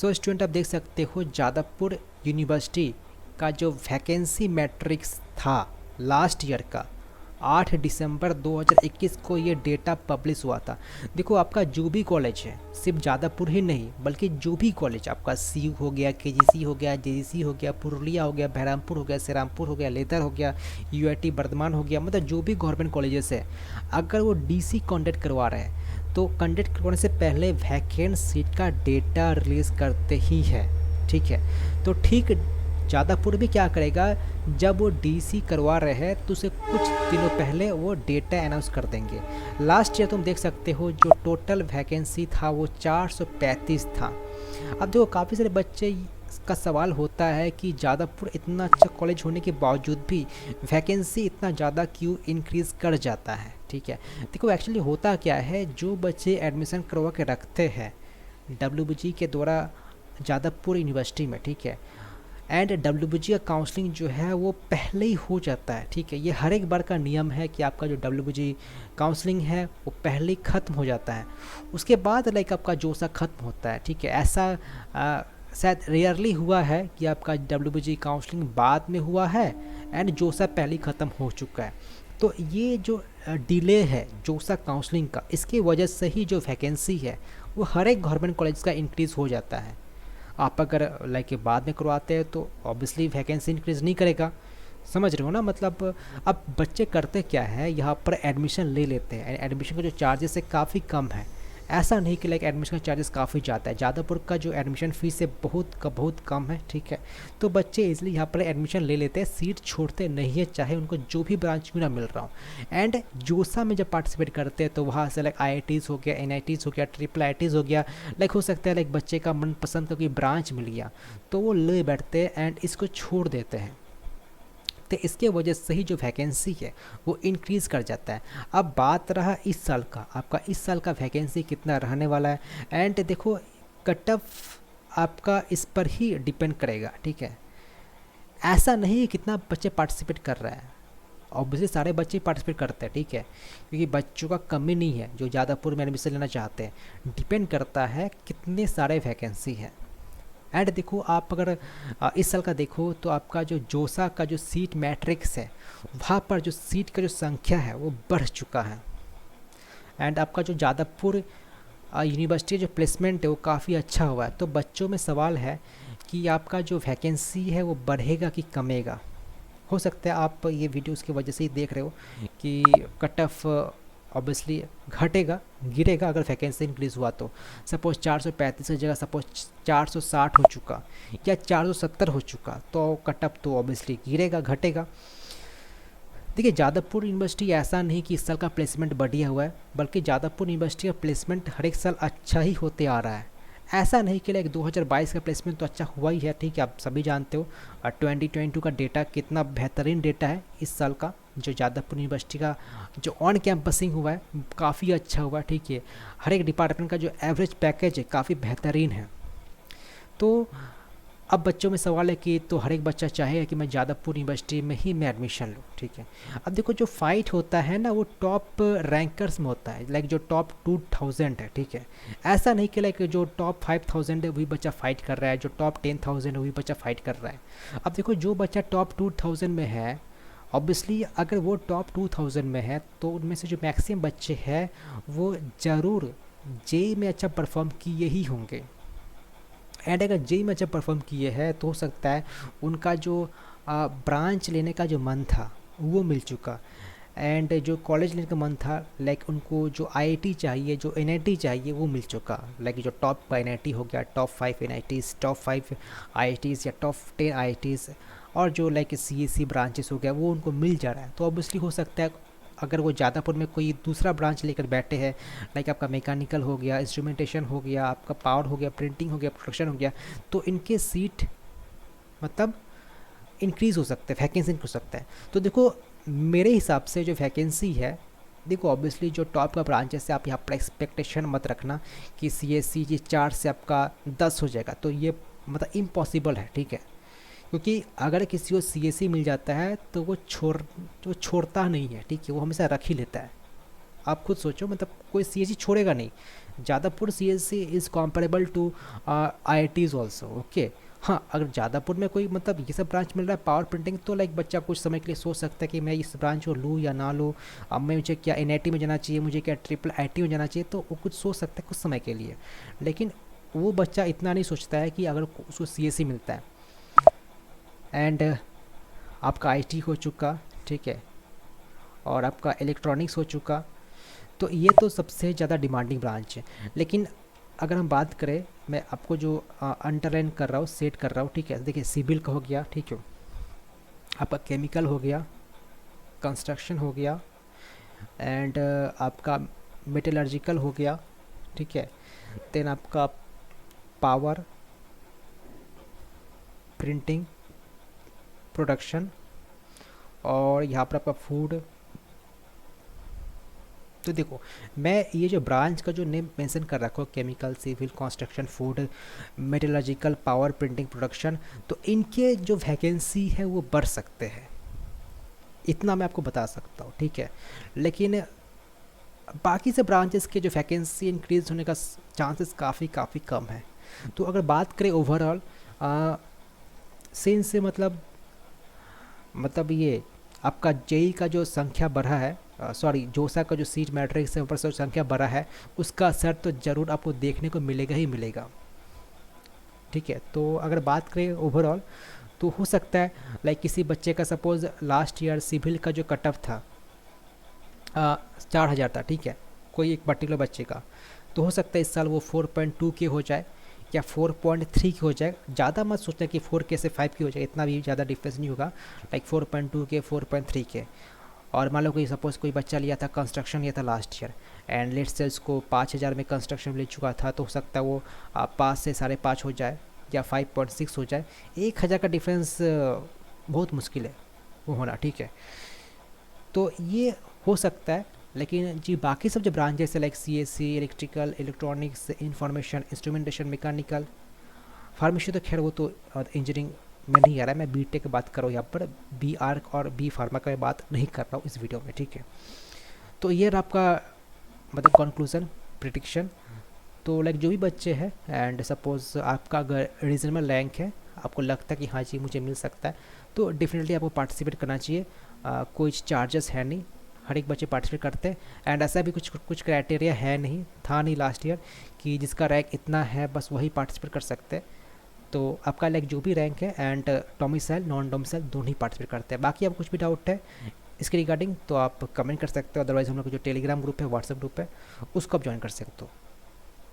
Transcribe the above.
So student आप देख सकते हो जादवपुर यूनिवर्सिटी का जो वैकेंसी मैट्रिक्स था लास्ट ईयर का 8 दिसंबर 2021 को ये डेटा पब्लिश हुआ था। देखो आपका जो भी कॉलेज है, सिर्फ जादवपुर ही नहीं बल्कि जो भी कॉलेज आपका सी हो गया, केजीसी हो गया, जेजीसी हो गया, पुरुलिया हो गया, बहरामपुर हो गया, श्रीरामपुर हो गया, लेदर हो गया, यूआईटी बर्धमान हो गया, मतलब जो भी गवर्नमेंट कॉलेजेस है, अगर वो डीसी कंडक्ट करवा रहे हैं तो कंडक्ट करवाने से पहले वैकेंट सीट का डेटा रिलीज़ करते ही है। ठीक है, तो ठीक जादवपुर भी क्या करेगा, जब वो डीसी करवा रहे हैं तो उसे कुछ दिनों पहले वो डेटा अनाउंस कर देंगे। लास्ट ईयर तुम देख सकते हो जो टोटल वैकेंसी था वो 435 था। अब देखो काफ़ी सारे बच्चे का सवाल होता है कि जादवपुर इतना अच्छा कॉलेज होने के बावजूद भी वैकेंसी इतना ज़्यादा क्यों इंक्रीज़ कर जाता है। ठीक है, देखो एक्चुअली होता क्या है, जो बच्चे एडमिशन करवा के रखते हैं डब्ल्यूबीजी के द्वारा जादवपुर यूनिवर्सिटी में, ठीक है, एंड डब्ल्यूबीजी का काउंसलिंग जो है वो पहले ही हो जाता है। ठीक है, ये हर एक बार का नियम है कि आपका जो डब्ल्यूबीजी काउंसलिंग है वो पहले ही ख़त्म हो जाता है, उसके बाद लाइक आपका जोसा ख़त्म होता है। ठीक है, ऐसा शायद रेयरली हुआ है कि आपका डब्ल्यूबीजी काउंसलिंग बाद में हुआ है एंड जोसा पहले ही ख़त्म हो चुका है। तो ये जो डिले है जोसा काउंसलिंग का, इसकी वजह से ही जो वैकेंसी है वो हर एक गवर्नमेंट कॉलेज का इंक्रीज़ हो जाता है। आप अगर लाइक बाद में करवाते हैं तो ऑब्वियसली वैकेंसी इंक्रीज़ नहीं करेगा, समझ रहे हो ना। मतलब अब बच्चे करते क्या है, यहाँ पर एडमिशन ले लेते हैं, एडमिशन का जो चार्जेस है काफ़ी कम है। ऐसा नहीं कि लाइक एडमिशन का चार्जेस काफ़ी ज़्यादा है, जादवपुर का जो एडमिशन फ़ीस है बहुत कम है। ठीक है, तो बच्चे इजली यहाँ पर एडमिशन ले लेते हैं, सीट छोड़ते नहीं है, चाहे उनको जो भी ब्रांच क्यों ना मिल रहा हो। एंड जोसा में जब पार्टिसिपेट करते हैं तो वहाँ से लाइक आईआईटीज़ हो गया, एनआईटीज़ हो गया, ट्रिपल आईआईटीज़ हो गया, लाइक हो सकता है लाइक बच्चे का मनपसंद का कोई ब्रांच मिल गया तो वो ले बैठते हैं एंड इसको छोड़ देते हैं। तो इसके वजह से ही जो वैकेंसी है वो इंक्रीज़ कर जाता है। अब बात रहा इस साल का, आपका इस साल का वैकेंसी कितना रहने वाला है, एंड देखो कट ऑफ आपका इस पर ही डिपेंड करेगा। ठीक है, ऐसा नहीं है कितना बच्चे पार्टिसिपेट कर रहे हैं, ऑब्वियसली सारे बच्चे पार्टिसिपेट करते हैं। ठीक है, क्योंकि बच्चों का कमी नहीं है जो जादवपुर में एडमिशन लेना चाहते हैं, डिपेंड करता है कितने सारे वैकेंसी हैं। एंड देखो आप अगर इस साल का देखो तो आपका जो जोसा का जो सीट मैट्रिक्स है वहाँ पर जो सीट का जो संख्या है वो बढ़ चुका है। एंड आपका जो जादवपुर यूनिवर्सिटी जो प्लेसमेंट है वो काफ़ी अच्छा हुआ है। तो बच्चों में सवाल है कि आपका जो वैकेंसी है वो बढ़ेगा कि कमेगा। हो सकता है आप ये वीडियो उसकी वजह से ही देख रहे हो कि कट ऑफ ऑब्वियसली घटेगा, गिरेगा अगर वैकेंसी इंक्रीज़ हुआ तो। सपोज़ 435 की जगह सपोज 460 हो चुका या 470 हो चुका तो कट ऑफ तो ऑब्वियसली गिरेगा, घटेगा। देखिए जादवपुर यूनिवर्सिटी ऐसा नहीं कि इस साल का प्लेसमेंट बढ़िया हुआ है, बल्कि जादवपुर यूनिवर्सिटी का प्लेसमेंट हर एक साल अच्छा ही होते आ रहा है। ऐसा नहीं कि लाइक 2022 का प्लेसमेंट तो अच्छा हुआ ही है, ठीक है, आप सभी जानते हो। 2022 का डेटा कितना बेहतरीन डेटा है इस साल का, जो जादवपुर यूनिवर्सिटी का जो ऑन कैंपसिंग हुआ है काफ़ी अच्छा हुआ है। ठीक है, हर एक डिपार्टमेंट का जो एवरेज पैकेज है काफ़ी बेहतरीन है। तो अब बच्चों में सवाल है कि तो हर एक बच्चा चाहेगा कि मैं जादवपुर यूनिवर्सिटी में ही मैं एडमिशन लूँ। ठीक है, अब देखो जो फाइट होता है ना वो टॉप रैंकर्स में होता है, लाइक जो टॉप 2000 है। ठीक है, ऐसा नहीं कि लाइक जो टॉप 5000 है वही बच्चा फाइट कर रहा है, जो टॉप 10,000 है वही बच्चा फाइट कर रहा है। अब देखो जो बच्चा टॉप 2000 में है, ऑब्वियसली अगर वो टॉप 2000 में है तो उनमें से जो मैक्सिमम बच्चे हैं वो ज़रूर जेई में अच्छा परफॉर्म किए ही होंगे। एंड अगर जेई में अच्छा परफॉर्म किए हैं तो हो सकता है उनका जो ब्रांच लेने का जो मन था वो मिल चुका, एंड जो कॉलेज लेने का मन था लाइक उनको जो आईआईटी चाहिए, जो एनआईटी चाहिए वो मिल चुका। लाइक जो टॉप एनआईटी हो गया, टॉप 5 एनआईटीज़, टॉप 5 आईआईटीज़ या टॉप 10 आईआईटीज़, और जो लाइक सीएससी ब्रांचेस हो गया वो उनको मिल जा रहा है। तो ऑब्वियसली हो सकता है अगर वो जादवपुर में कोई दूसरा ब्रांच लेकर बैठे हैं, लाइक आपका मैकेनिकल हो गया, इंस्ट्रूमेंटेशन हो गया, आपका पावर हो गया, प्रिंटिंग हो गया, प्रोडक्शन हो गया, तो इनके सीट मतलब इंक्रीज़ हो सकते हैं, वैकेंसी हो सकता है। तो देखो मेरे हिसाब से जो वैकेंसी है, देखो ऑब्वियसली जो टॉप का ब्रांचेस है आप यहाँ पर एक्सपेक्टेशन मत रखना कि सीएससी जी 4 से आपका 10 हो जाएगा, तो ये मतलब इम्पॉसिबल है। ठीक है, क्योंकि अगर किसी को सीएससी मिल जाता है तो वो छोड़ता नहीं है। ठीक है, वो हमेशा रख ही लेता है। आप खुद सोचो, मतलब कोई सीएससी छोड़ेगा नहीं, Jadavpur CSC is comparable to IITs also, okay. हाँ, अगर जादवपुर में कोई मतलब ये सब ब्रांच मिल रहा है पावर प्रिंटिंग, तो लाइक बच्चा कुछ समय के लिए सोच सकता है कि मैं इस ब्रांच को लूँ या ना लूँ, अब मैं मुझे क्या NIT में जाना चाहिए, मुझे क्या IIT में जाना चाहिए, तो वो कुछ सोच सकता है कुछ समय के लिए। लेकिन वो बच्चा इतना नहीं सोचता है कि अगर उसको CSE मिलता है एंड आपका IT हो चुका, ठीक है, और आपका इलेक्ट्रॉनिक्स हो चुका, तो ये तो सबसे ज़्यादा डिमांडिंग ब्रांच है। लेकिन अगर हम बात करें, मैं आपको जो अंडरलाइन कर रहा हूँ, सेट कर रहा हूँ, ठीक है, देखिए सिविल का हो गया, ठीक है, आपका केमिकल हो गया, कंस्ट्रक्शन हो गया, एंड आपका मेटलर्जिकल हो गया, ठीक है, देन आपका पावर, प्रिंटिंग, प्रोडक्शन, और यहाँ पर आपका फूड। तो देखो, मैं ये जो ब्रांच का जो नेम मेंशन कर रखा हूँ, chemical, civil, construction, food, metallurgical, power, printing, production, तो इनके जो वैकेंसी है वो बढ़ सकते हैं, इतना मैं आपको बता सकता हूँ, ठीक है। लेकिन बाकी से ब्रांचेस के जो वैकेंसी इंक्रीज होने का चांसेस काफ़ी काफ़ी कम है। तो अगर बात करें ओवरऑल सिंस मतलब ये आपका जेई का जो संख्या बढ़ा है, सॉरी जोसा का जो सीट मैट्रिक्स है ऊपर से संख्या बढ़ा है, उसका असर तो ज़रूर आपको देखने को मिलेगा ही मिलेगा, ठीक है। तो अगर बात करें ओवरऑल, तो हो सकता है लाइक किसी बच्चे का सपोज़ लास्ट ईयर सिविल का जो कट ऑफ था 4000 था, ठीक है, कोई एक पर्टिकुलर बच्चे का, तो हो सकता है इस साल वो 4.2 के हो जाए या 4.3 की हो जाए। ज़्यादा मत सोचना कि 4 के से 5 की हो जाए, इतना भी ज़्यादा डिफरेंस नहीं होगा, लाइक 4.2 के, 4.3 के। और मान लो कोई सपोज़ कोई बच्चा लिया था कंस्ट्रक्शन लिया था last year, and let's say उसको 5000 में कंस्ट्रक्शन ले चुका था, तो हो सकता है वो 5 से 5.5 हो जाए या 5.6 हो जाए। 1000 का डिफरेंस बहुत मुश्किल है वो होना, ठीक है। तो ये हो सकता है। लेकिन जी बाकी सब जो ब्रांचेस है like CSC, electrical, electronics, information, instrumentation, mechanical, pharmacy, तो खैर वो तो इंजीनियरिंग में नहीं आ रहा है, मैं BTech की बात कर रहा हूँ यहाँ पर, B.Arch और B फार्मा का मैं बात नहीं कर रहा हूँ इस वीडियो में, ठीक है। तो ये रहा आपका मतलब कंक्लूजन, प्रिडिक्शन। तो लाइक जो भी बच्चे हैं एंड सपोज़ आपका अगर रीजनेबल रैंक है, आपको लगता है कि हाँ जी मुझे मिल सकता है, तो डेफिनेटली आपको पार्टिसिपेट करना चाहिए। कोई चार्जेस है नहीं, हर एक बच्चे पार्टिसिपेट करते हैं, एंड ऐसा भी कुछ क्राइटेरिया है नहीं, था नहीं लास्ट ईयर कि जिसका रैंक इतना है बस वही पार्टिसिपेट कर सकते हैं। तो आपका लाइक जो भी रैंक है एंड डोमिसाइल नॉन डोमिसाइल दोनों ही पार्टिसिपेट करते हैं। बाकी आपको कुछ भी डाउट है इसके रिगार्डिंग तो आप कमेंट कर सकते हो, अदरवाइज़ हम लोग का जो टेलीग्राम ग्रुप है, व्हाट्सएप ग्रुप है, उसको आप ज्वाइन कर सकते हो।